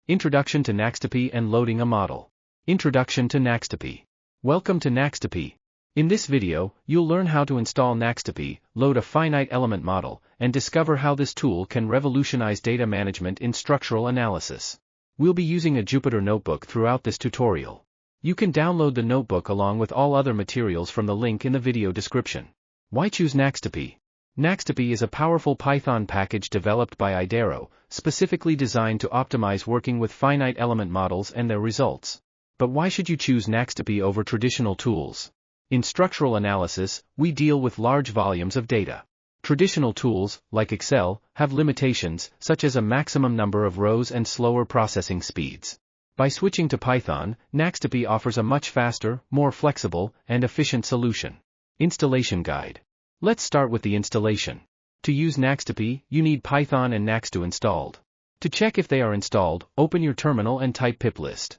Introduction to NaxToPy and loading a model. Introduction to NaxToPy. Welcome to NaxToPy. In this video, you'll learn how to install NaxToPy, load a finite element model, and discover how this tool can revolutionize data management in structural analysis. We'll be using a Jupyter notebook throughout this tutorial. You can download the notebook along with all other materials from the link in the video description. Why choose NaxToPy? NaxToPy is a powerful Python package developed by Idero, specifically designed to optimize working with finite element models and their results. But why should you choose NaxToPy over traditional tools? In structural analysis, we deal with large volumes of data. Traditional tools, like Excel, have limitations, such as a maximum number of rows and slower processing speeds. By switching to Python, NaxToPy offers a much faster, more flexible, and efficient solution. Installation guide. Let's start with the installation. To use NaxToPy, you need Python and NAXTO installed. To check if they are installed, open your terminal and type pip list.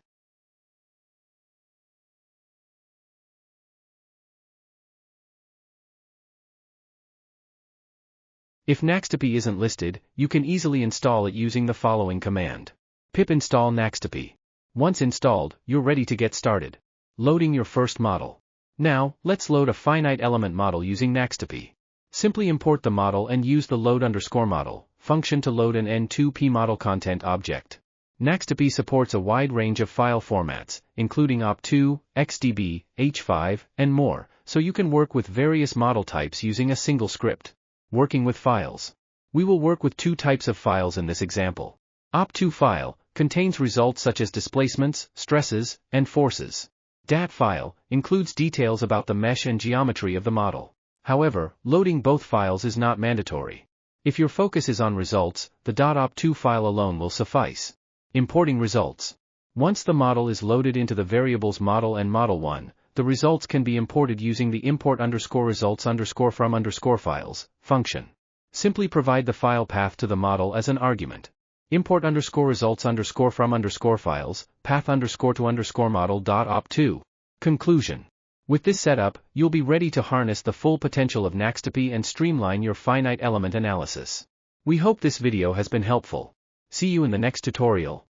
If NaxToPy isn't listed, you can easily install it using the following command. Pip install NaxToPy. Once installed, you're ready to get started. Loading your first model. Now, let's load a finite element model using NaxToPy. Simply import the model and use the load_model function to load an N2P model content object. NaxToPy supports a wide range of file formats, including OP2, XDB, H5, and more, so you can work with various model types using a single script. Working with files. We will work with two types of files in this example. OP2 file contains results such as displacements, stresses, and forces. DAT file includes details about the mesh and geometry of the model. However, loading both files is not mandatory. If your focus is on results, the .op2 file alone will suffice. Importing results. Once the model is loaded into the variables model and model1, the results can be imported using the import_results_from_files function. Simply provide the file path to the model as an argument. Import_results_from_files, path_to_model.op2. Conclusion. With this setup, you'll be ready to harness the full potential of NaxToPy and streamline your finite element analysis. We hope this video has been helpful. See you in the next tutorial.